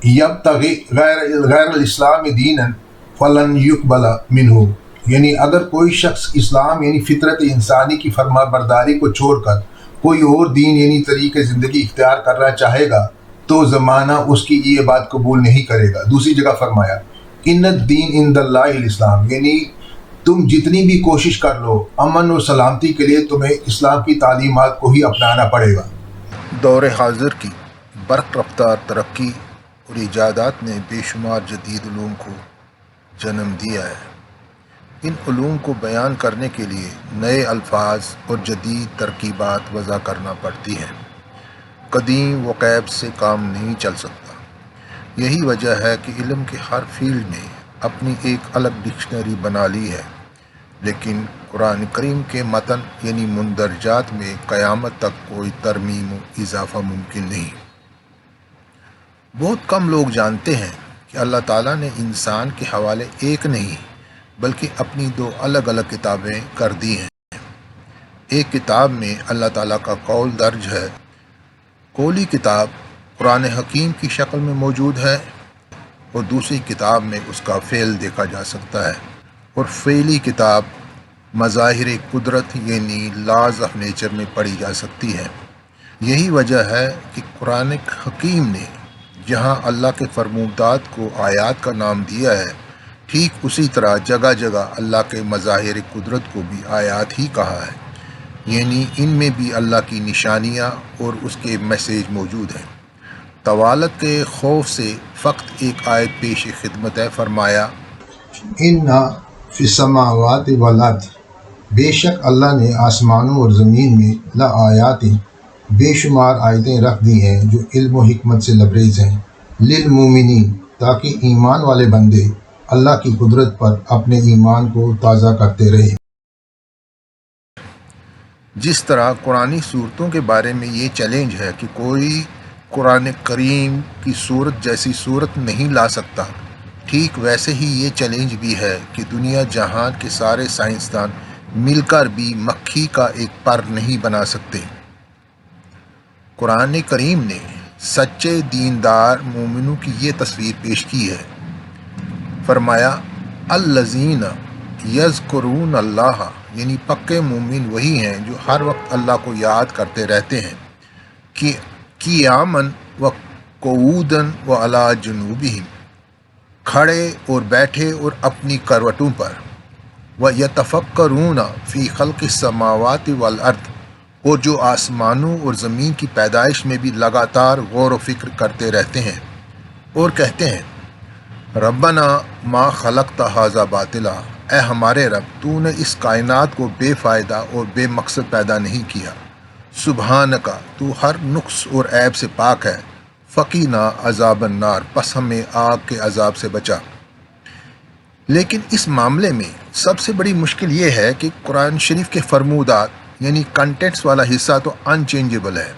یبتغِ غیر الاسلام دینا فلن یقبل منہ، یعنی اگر کوئی شخص اسلام یعنی فطرت انسانی کی فرما برداری کو چھوڑ کر کوئی اور دین یعنی طریقہ زندگی اختیار کرنا چاہے گا تو زمانہ اس کی یہ بات قبول نہیں کرے گا۔ دوسری جگہ فرمایا: ان الدین عند اللہ الاسلام، یعنی تم جتنی بھی کوشش کر لو، امن اور سلامتی کے لیے تمہیں اسلام کی تعلیمات کو ہی اپنانا پڑے گا۔ دور حاضر کی برق رفتار ترقی اور ایجادات نے بے شمار جدید علوم کو جنم دیا ہے۔ ان علوم کو بیان کرنے کے لیے نئے الفاظ اور جدید ترکیبات وضع کرنا پڑتی ہیں۔ قدیم و غیب سے کام نہیں چل سکتا۔ یہی وجہ ہے کہ علم کے ہر فیلڈ نے اپنی ایک الگ ڈکشنری بنا لی ہے، لیکن قرآن کریم کے متن یعنی مندرجات میں قیامت تک کوئی ترمیم و اضافہ ممکن نہیں۔ بہت کم لوگ جانتے ہیں کہ اللہ تعالیٰ نے انسان کے حوالے ایک نہیں بلکہ اپنی دو الگ الگ کتابیں کر دی ہیں۔ ایک کتاب میں اللہ تعالیٰ کا قول درج ہے، قولی کتاب قرآن حکیم کی شکل میں موجود ہے، اور دوسری کتاب میں اس کا فعل دیکھا جا سکتا ہے، اور فعلی کتاب مظاہر قدرت یعنی لاز آف نیچر میں پڑھی جا سکتی ہے۔ یہی وجہ ہے کہ قرآن حکیم نے جہاں اللہ کے فرمودات کو آیات کا نام دیا ہے، ٹھیک اسی طرح جگہ جگہ اللہ کے مظاہر قدرت کو بھی آیات ہی کہا ہے، یعنی ان میں بھی اللہ کی نشانیاں اور اس کے میسیج موجود ہیں۔ طوالت کے خوف سے فقط ایک آیت پیش خدمت ہے، فرمایا: ان فی السماوات والارض، بے شک اللہ نے آسمانوں اور زمین میں لآیات، بے شمار آیتیں رکھ دی ہیں جو علم و حکمت سے لبریز ہیں، للمومنین، تاکہ ایمان والے بندے اللہ کی قدرت پر اپنے ایمان کو تازہ کرتے رہیں۔ جس طرح قرآنی صورتوں کے بارے میں یہ چیلنج ہے کہ کوئی قرآن کریم کی صورت جیسی صورت نہیں لا سکتا، ٹھیک ویسے ہی یہ چیلنج بھی ہے کہ دنیا جہان کے سارے سائنسدان مل کر بھی مکھی کا ایک پر نہیں بنا سکتے۔ قرآن کریم نے سچے دیندار مومنوں کی یہ تصویر پیش کی ہے، فرمایا: الذین یذکرون اللہ، یعنی پکے مومن وہی ہیں جو ہر وقت اللہ کو یاد کرتے رہتے ہیں، کہ قیاماً و قعوداً و علی جنوبہم، کھڑے اور بیٹھے اور اپنی کروٹوں پر، وَيَتَفَكَّرُونَ فِي خَلْقِ السَّمَاوَاتِ وَالْأَرْضِ، اور جو آسمانوں اور زمین کی پیدائش میں بھی لگاتار غور و فکر کرتے رہتے ہیں، اور کہتے ہیں: ربنا ما خلقت ھذا باطلا، اے ہمارے رب، تو نے اس کائنات کو بے فائدہ اور بے مقصد پیدا نہیں کیا، سبحانک، تو ہر نقص اور عیب سے پاک ہے، فقینا عذاب النار، پس ہمیں آگ کے عذاب سے بچا۔ لیکن اس معاملے میں سب سے بڑی مشکل یہ ہے کہ قرآن شریف کے فرمودات یعنی کنٹینٹس والا حصہ تو انچینجبل ہے،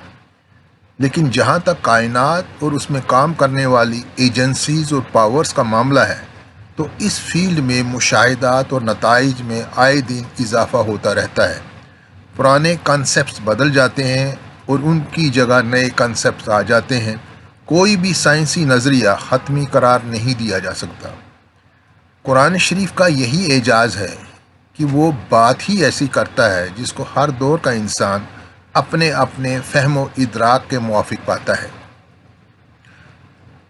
لیکن جہاں تک کائنات اور اس میں کام کرنے والی ایجنسیز اور پاورز کا معاملہ ہے تو اس فیلڈ میں مشاہدات اور نتائج میں آئے دن اضافہ ہوتا رہتا ہے۔ پرانے کنسیپٹس بدل جاتے ہیں اور ان کی جگہ نئے کنسیپٹس آ جاتے ہیں۔ کوئی بھی سائنسی نظریہ حتمی قرار نہیں دیا جا سکتا۔ قرآن شریف کا یہی اعجاز ہے کہ وہ بات ہی ایسی کرتا ہے جس کو ہر دور کا انسان اپنے اپنے فہم و ادراک کے موافق پاتا ہے۔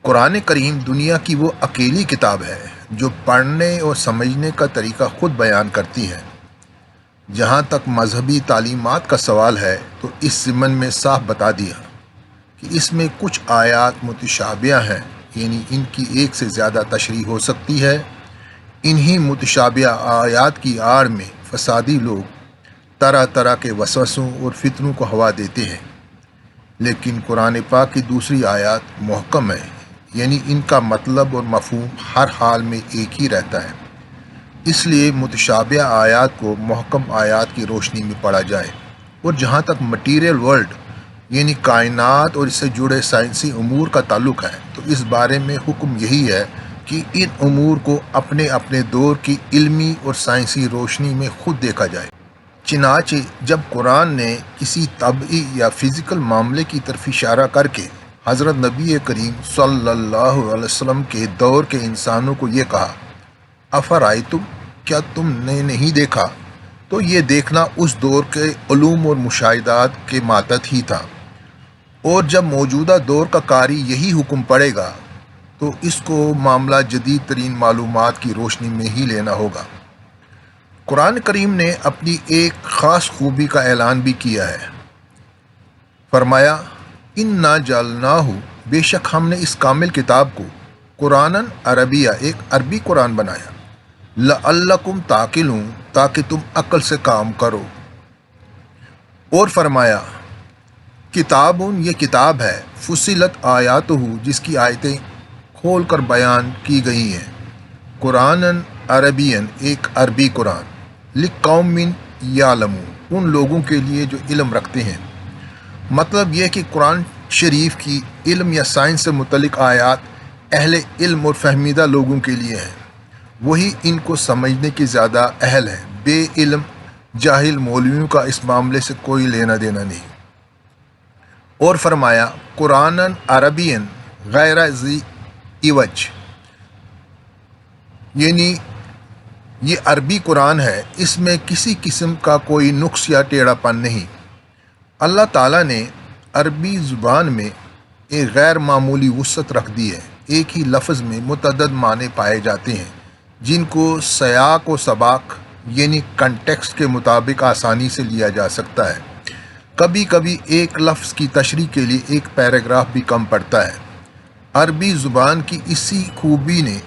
قرآن کریم دنیا کی وہ اکیلی کتاب ہے جو پڑھنے اور سمجھنے کا طریقہ خود بیان کرتی ہے۔ جہاں تک مذہبی تعلیمات کا سوال ہے تو اس ضمن میں صاف بتا دیا کہ اس میں کچھ آیات متشابہ ہیں، یعنی ان کی ایک سے زیادہ تشریح ہو سکتی ہے۔ انہی متشابہ آیات کی آڑ میں فسادی لوگ طرح طرح کے وسوسوں اور فتنوں کو ہوا دیتے ہیں، لیکن قرآن پاک کی دوسری آیات محکم ہیں، یعنی ان کا مطلب اور مفہوم ہر حال میں ایک ہی رہتا ہے۔ اس لیے متشابہ آیات کو محکم آیات کی روشنی میں پڑھا جائے۔ اور جہاں تک مٹیریل ورلڈ یعنی کائنات اور اس سے جڑے سائنسی امور کا تعلق ہے تو اس بارے میں حکم یہی ہے کہ ان امور کو اپنے اپنے دور کی علمی اور سائنسی روشنی میں خود دیکھا جائے۔ چنانچہ جب قرآن نے کسی طبعی یا فزیکل معاملے کی طرف اشارہ کر کے حضرت نبی کریم صلی اللہ علیہ وسلم کے دور کے انسانوں کو یہ کہا، افرائیتم، کیا تم نے نہیں دیکھا، تو یہ دیکھنا اس دور کے علوم اور مشاہدات کے ماتحت ہی تھا، اور جب موجودہ دور کا قاری یہی حکم پڑے گا تو اس کو معاملہ جدید ترین معلومات کی روشنی میں ہی لینا ہوگا۔ قرآن کریم نے اپنی ایک خاص خوبی کا اعلان بھی کیا ہے، فرمایا انا جعلناہ، بے شک ہم نے اس کامل کتاب کو قرآناً عربیہ، ایک عربی قرآن بنایا، لعلکم تعقلون، تاکہ تم عقل سے کام کرو۔ اور فرمایا کتابٌ، یہ کتاب ہے، فصلت آیاتہ، جس کی آیتیں کھول کر بیان کی گئی ہیں، قرآناً عربیاً، ایک عربی قرآن، لقوم یعلمون، ان لوگوں کے لیے جو علم رکھتے ہیں۔ مطلب یہ کہ قرآن شریف کی علم یا سائنس سے متعلق آیات اہل علم اور فہمیدہ لوگوں کے لیے ہیں، وہی ان کو سمجھنے کی زیادہ اہل ہے۔ بے علم جاہل مولویوں کا اس معاملے سے کوئی لینا دینا نہیں۔ اور فرمایا قرآناً عربیاً غیر ذی عوج، یعنی یہ عربی قرآن ہے، اس میں کسی قسم کا کوئی نقص یا ٹیڑھا پن نہیں۔ اللہ تعالیٰ نے عربی زبان میں ایک غیر معمولی وسعت رکھ دی ہے۔ ایک ہی لفظ میں متعدد معنی پائے جاتے ہیں جن کو سیاق و سباق یعنی کنٹیکسٹ کے مطابق آسانی سے لیا جا سکتا ہے۔ کبھی کبھی ایک لفظ کی تشریح کے لیے ایک پیراگراف بھی کم پڑتا ہے۔ عربی زبان کی اسی خوبی نے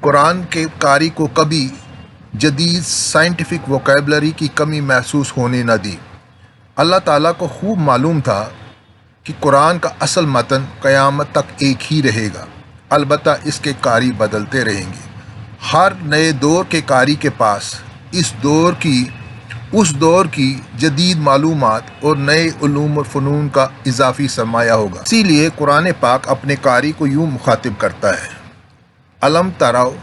قرآن کے قاری کو کبھی جدید سائنٹیفک ووکیبلری کی کمی محسوس ہونے نہ دی۔ اللہ تعالیٰ کو خوب معلوم تھا کہ قرآن کا اصل متن قیامت تک ایک ہی رہے گا، البتہ اس کے قاری بدلتے رہیں گے۔ ہر نئے دور کے قاری کے پاس اس دور کی جدید معلومات اور نئے علوم اور فنون کا اضافی سرمایہ ہوگا۔ اسی لیے قرآن پاک اپنے قاری کو یوں مخاطب کرتا ہے، الم تراؤ،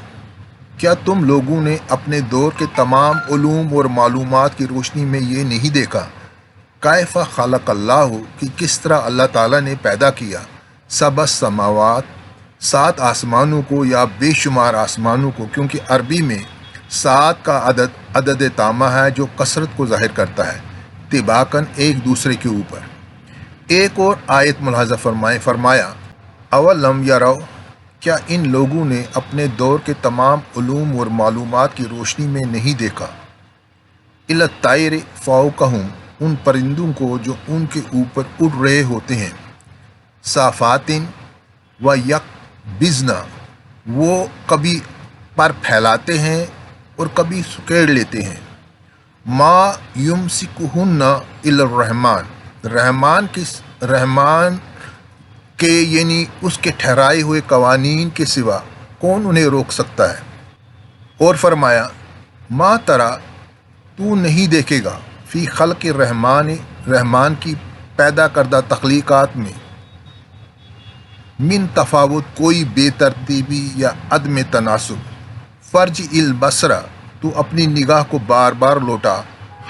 کیا تم لوگوں نے اپنے دور کے تمام علوم اور معلومات کی روشنی میں یہ نہیں دیکھا، کیف خلق اللہ، کہ کس طرح اللہ تعالیٰ نے پیدا کیا، سبع السماوات، 7 آسمانوں کو یا بے شمار آسمانوں کو، کیونکہ عربی میں 7 کا عدد تامہ ہے جو کثرت کو ظاہر کرتا ہے، طباقاً ایک دوسرے کے اوپر۔ ایک اور آیت ملاحظہ فرمایا اولم یرو، کیا ان لوگوں نے اپنے دور کے تمام علوم اور معلومات کی روشنی میں نہیں دیکھا، الی الطیر فوقہم، ان پرندوں کو جو ان کے اوپر اڑ رہے ہوتے ہیں، صافات و یقبضن، وہ کبھی پر پھیلاتے ہیں اور کبھی سکیڑ لیتے ہیں، ما یمسکہن الا الرحمن، رحمان کے یعنی اس کے ٹھہرائے ہوئے قوانین کے سوا کون انہیں روک سکتا ہے۔ اور فرمایا ما ترا، تو نہیں دیکھے گا، فی خلق رحمان کی پیدا کردہ تخلیقات میں، من تفاوت، کوئی بے ترتیبی یا عدم تناسب، فرج البصر، تو اپنی نگاہ کو بار بار لوٹا،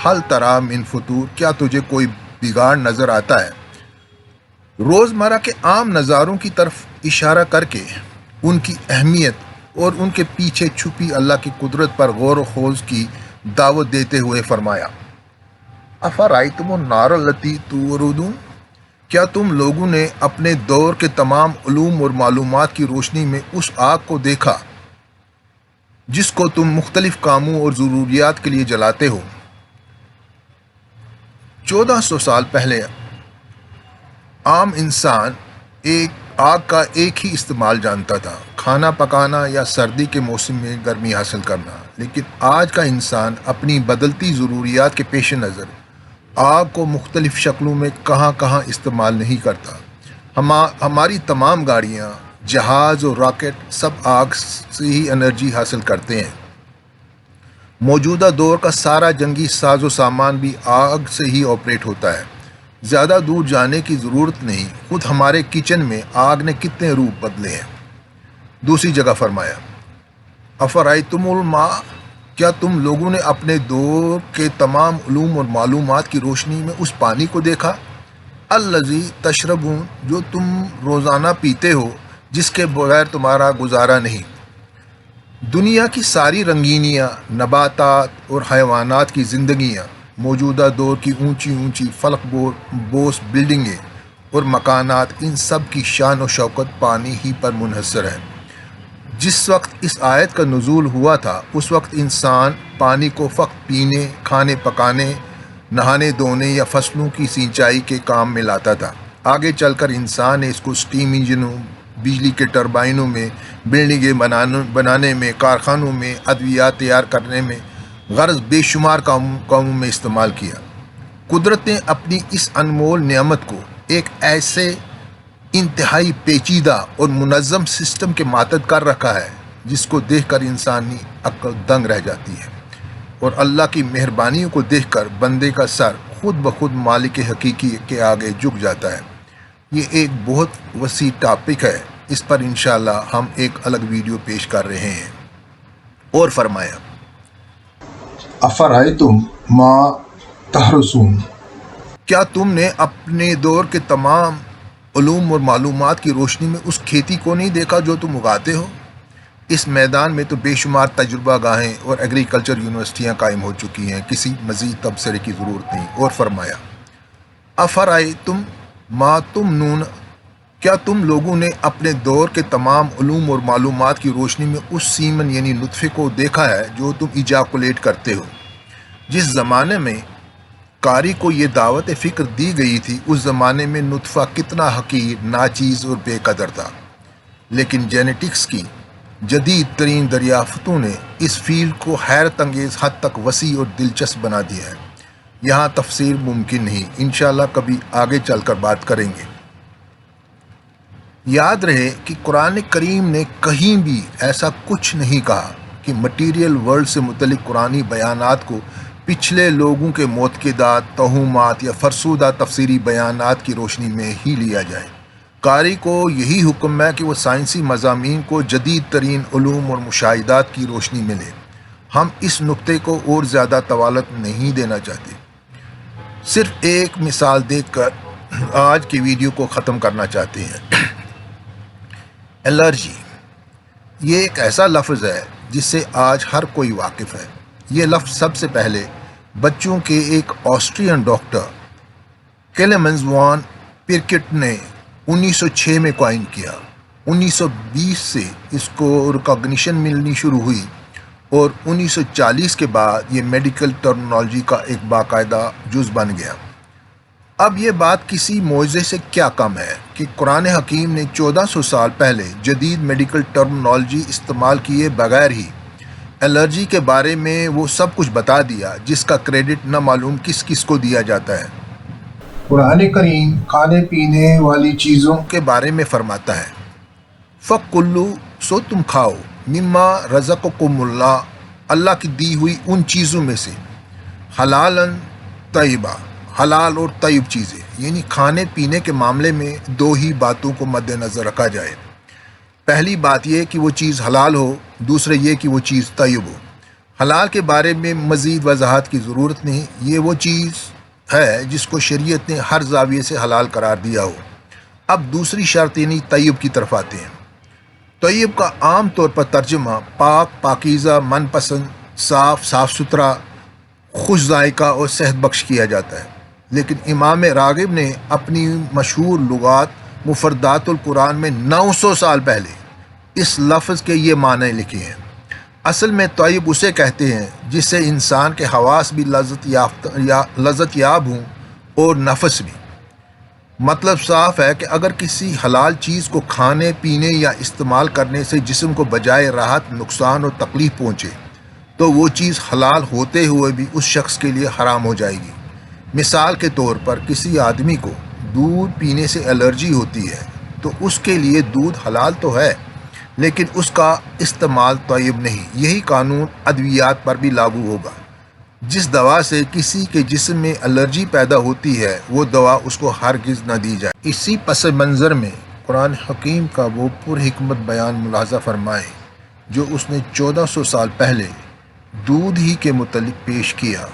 حل ترا من فطور، کیا تجھے کوئی بگاڑ نظر آتا ہے۔ روزمرہ کے عام نظاروں کی طرف اشارہ کر کے ان کی اہمیت اور ان کے پیچھے چھپی اللہ کی قدرت پر غور و خوض کی دعوت دیتے ہوئے فرمایا افرأیتم النار التی تورون، کیا تم لوگوں نے اپنے دور کے تمام علوم اور معلومات کی روشنی میں اس آگ کو دیکھا جس کو تم مختلف کاموں اور ضروریات کے لیے جلاتے ہو؟ 1400 سال پہلے عام انسان آگ کا ایک ہی استعمال جانتا تھا، کھانا پکانا یا سردی کے موسم میں گرمی حاصل کرنا۔ لیکن آج کا انسان اپنی بدلتی ضروریات کے پیش نظر آگ کو مختلف شکلوں میں کہاں کہاں استعمال نہیں کرتا۔ ہماری تمام گاڑیاں، جہاز اور راکٹ سب آگ سے ہی انرجی حاصل کرتے ہیں۔ موجودہ دور کا سارا جنگی ساز و سامان بھی آگ سے ہی آپریٹ ہوتا ہے۔ زیادہ دور جانے کی ضرورت نہیں، خود ہمارے کچن میں آگ نے کتنے روپ بدلے ہیں۔ دوسری جگہ فرمایا، افرأیتم الماء، کیا تم لوگوں نے اپنے دور کے تمام علوم اور معلومات کی روشنی میں اس پانی کو دیکھا؟ الذی تشربون، جو تم روزانہ پیتے ہو، جس کے بغیر تمہارا گزارا نہیں۔ دنیا کی ساری رنگینیاں، نباتات اور حیوانات کی زندگیاں، موجودہ دور کی اونچی اونچی فلک بوس بلڈنگیں اور مکانات، ان سب کی شان و شوکت پانی ہی پر منحصر ہے۔ جس وقت اس آیت کا نزول ہوا تھا اس وقت انسان پانی کو فقط پینے، کھانے پکانے، نہانے دھونے یا فصلوں کی سینچائی کے کام میں لاتا تھا۔ آگے چل کر انسان نے اس کو سٹیم انجنوں، بجلی کے ٹربائنوں میں، بلڈنگیں بنانے میں، کارخانوں میں، ادویات تیار کرنے میں، غرض بے شمار کاموں میں استعمال کیا۔ قدرت نے اپنی اس انمول نعمت کو ایک ایسے انتہائی پیچیدہ اور منظم سسٹم کے ماتحت کر رکھا ہے جس کو دیکھ کر انسانی عقل دنگ رہ جاتی ہے، اور اللہ کی مہربانیوں کو دیکھ کر بندے کا سر خود بخود مالک حقیقی کے آگے جھک جاتا ہے۔ یہ ایک بہت وسیع ٹاپک ہے، اس پر انشاءاللہ ہم ایک الگ ویڈیو پیش کر رہے ہیں۔ اور فرمایا، افرأیتم ما تحرثون، کیا تم نے اپنے دور کے تمام علوم اور معلومات کی روشنی میں اس کھیتی کو نہیں دیکھا جو تم اگاتے ہو؟ اس میدان میں تو بے شمار تجربہ گاہیں اور ایگریکلچر یونیورسٹیاں قائم ہو چکی ہیں، کسی مزید تبصرے کی ضرورت نہیں۔ اور فرمایا، افرأیتم ما تمنون، کیا تم لوگوں نے اپنے دور کے تمام علوم اور معلومات کی روشنی میں اس سیمن یعنی نطفے کو دیکھا ہے جو تم ایجاکولیٹ کرتے ہو؟ جس زمانے میں قاری کو یہ دعوت فکر دی گئی تھی، اس زمانے میں نطفہ کتنا حقیر، ناچیز اور بے قدر تھا، لیکن جینیٹکس کی جدید ترین دریافتوں نے اس فیلڈ کو حیرت انگیز حد تک وسیع اور دلچسپ بنا دیا ہے۔ یہاں تفسیر ممکن نہیں، انشاءاللہ کبھی آگے چل کر بات کریں گے۔ یاد رہے کہ قرآن کریم نے کہیں بھی ایسا کچھ نہیں کہا کہ مٹیریل ورلڈ سے متعلق قرآنی بیانات کو پچھلے لوگوں کے معتقدات، توہمات یا فرسودہ تفسیری بیانات کی روشنی میں ہی لیا جائے۔ قاری کو یہی حکم ہے کہ وہ سائنسی مضامین کو جدید ترین علوم اور مشاہدات کی روشنی میں لے۔ ہم اس نقطے کو اور زیادہ طوالت نہیں دینا چاہتے، صرف ایک مثال دیکھ کر آج کی ویڈیو کو ختم کرنا چاہتے ہیں۔ الرجی، یہ ایک ایسا لفظ ہے جس سے آج ہر کوئی واقف ہے۔ یہ لفظ سب سے پہلے بچوں کے ایک آسٹرین ڈاکٹر کلیمنز وان پیرکٹ نے 1906 میں قائم کیا۔ 1920 سے اس کو ریکگنیشن ملنی شروع ہوئی اور 1940 کے بعد یہ میڈیکل ٹرمنالوجی کا ایک باقاعدہ جز بن گیا۔ اب یہ بات کسی معجزے سے کیا کم ہے کہ قرآن حکیم نے 1400 سال پہلے جدید میڈیکل ٹرمنالوجی استعمال کیے بغیر ہی الرجی کے بارے میں وہ سب کچھ بتا دیا جس کا کریڈٹ نہ معلوم کس کس کو دیا جاتا ہے۔ قرآن کریم کھانے پینے والی چیزوں کے بارے میں فرماتا ہے، فَكُلُّوا، سو تم کھاؤ، مما رزقکم اللہ، اللہ کی دی ہوئی ان چیزوں میں سے، حلالاً طیبہ، حلال اور طیب چیزیں، یعنی کھانے پینے کے معاملے میں دو ہی باتوں کو مد نظر رکھا جائے۔ پہلی بات یہ کہ وہ چیز حلال ہو، دوسرے یہ کہ وہ چیز طیب ہو۔ حلال کے بارے میں مزید وضاحت کی ضرورت نہیں، یہ وہ چیز ہے جس کو شریعت نے ہر زاویے سے حلال قرار دیا ہو۔ اب دوسری شرط یعنی طیب کی طرف آتے ہیں۔ طیب کا عام طور پر ترجمہ پاک، پاکیزہ، من پسند، صاف ستھرا، خوش ذائقہ اور صحت بخش کیا جاتا ہے۔ لیکن امام راغب نے اپنی مشہور لغات مفردات القرآن میں 900 سال پہلے اس لفظ کے یہ معنی لکھے ہیں۔ اصل میں طیب اسے کہتے ہیں جس سے انسان کے حواس بھی لذت یاب ہوں اور نفس بھی۔ مطلب صاف ہے کہ اگر کسی حلال چیز کو کھانے پینے یا استعمال کرنے سے جسم کو بجائے راحت نقصان اور تکلیف پہنچے تو وہ چیز حلال ہوتے ہوئے بھی اس شخص کے لیے حرام ہو جائے گی۔ مثال کے طور پر کسی آدمی کو دودھ پینے سے الرجی ہوتی ہے تو اس کے لیے دودھ حلال تو ہے لیکن اس کا استعمال طیب نہیں۔ یہی قانون ادویات پر بھی لاگو ہوگا۔ جس دوا سے کسی کے جسم میں الرجی پیدا ہوتی ہے وہ دوا اس کو ہرگز نہ دی جائے۔ اسی پس منظر میں قرآن حکیم کا وہ پر حکمت بیان ملاحظہ فرمائیں جو اس نے 1400 سال پہلے دودھ ہی کے متعلق پیش کیا۔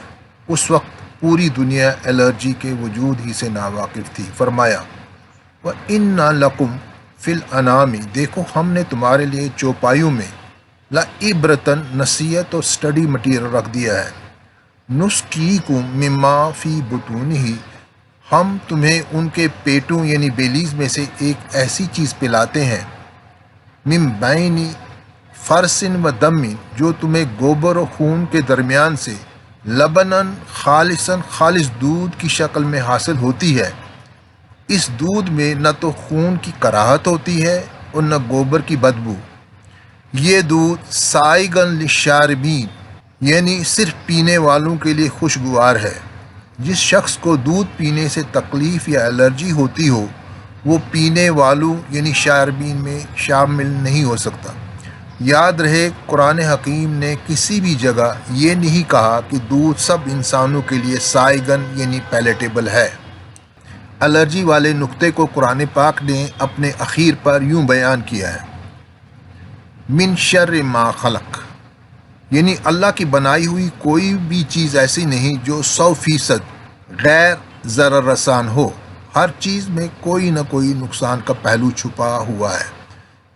اس وقت پوری دنیا الرجی کے وجود ہی سے ناواقف تھی۔ فرمایا وَإِنَّ لَكُمْ فِي الْأَنْعَامِ، دیکھو ہم نے تمہارے لیے چوپایوں میں لَعِبْرَةً نصیحت اور سٹڈی مٹیریل رکھ دیا ہے۔ نُسْقِيكُم مِّمَّا فِي بُطُونِهِ، ہم تمہیں ان کے پیٹوں یعنی بیلیز میں سے ایک ایسی چیز پلاتے ہیں مِن بَيْنِ فَرْثٍ وَدَمٍ، جو تمہیں گوبر و خون کے درمیان سے لبناً خالصاً خالص دودھ کی شکل میں حاصل ہوتی ہے۔ اس دودھ میں نہ تو خون کی کراہت ہوتی ہے اور نہ گوبر کی بدبو۔ یہ دودھ سائغن للشاربین، یعنی صرف پینے والوں کے لیے خوشگوار ہے۔ جس شخص کو دودھ پینے سے تکلیف یا الرجی ہوتی ہو وہ پینے والوں یعنی شاربین میں شامل نہیں ہو سکتا۔ یاد رہے قرآن حکیم نے کسی بھی جگہ یہ نہیں کہا کہ دودھ سب انسانوں کے لیے سائغن یعنی پیلیٹیبل ہے۔ الرجی والے نقطے کو قرآن پاک نے اپنے اخیر پر یوں بیان کیا ہے من شر ما خلق، یعنی اللہ کی بنائی ہوئی کوئی بھی چیز ایسی نہیں جو 100% غیر ضرر رسان ہو۔ ہر چیز میں کوئی نہ کوئی نقصان کا پہلو چھپا ہوا ہے۔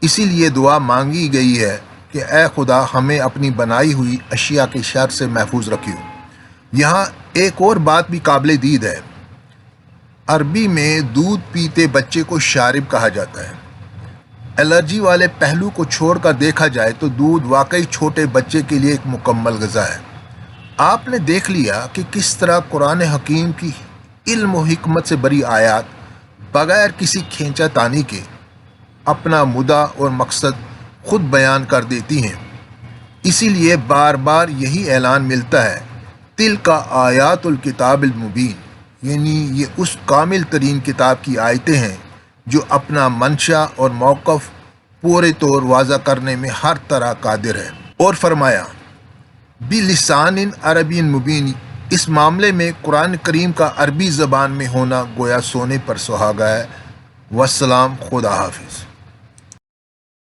اسی لیے دعا مانگی گئی ہے کہ اے خدا ہمیں اپنی بنائی ہوئی اشیاء کے شر سے محفوظ رکھیو۔ یہاں ایک اور بات بھی قابل دید ہے۔ عربی میں دودھ پیتے بچے کو شارب کہا جاتا ہے۔ الرجی والے پہلو کو چھوڑ کر دیکھا جائے تو دودھ واقعی چھوٹے بچے کے لیے ایک مکمل غذا ہے۔ آپ نے دیکھ لیا کہ کس طرح قرآن حکیم کی علم و حکمت سے بری آیات بغیر کسی کھینچا تانی کے اپنا مدعا اور مقصد خود بیان کر دیتی ہیں۔ اسی لیے بار بار یہی اعلان ملتا ہے تلک آیات الکتاب المبین، یعنی یہ اس کامل ترین کتاب کی آیتیں ہیں جو اپنا منشا اور موقف پورے طور واضح کرنے میں ہر طرح قادر ہے۔ اور فرمایا بلسان عربی مبین، اس معاملے میں قرآن کریم کا عربی زبان میں ہونا گویا سونے پر سہاگا ہے۔ والسلام، خدا حافظ۔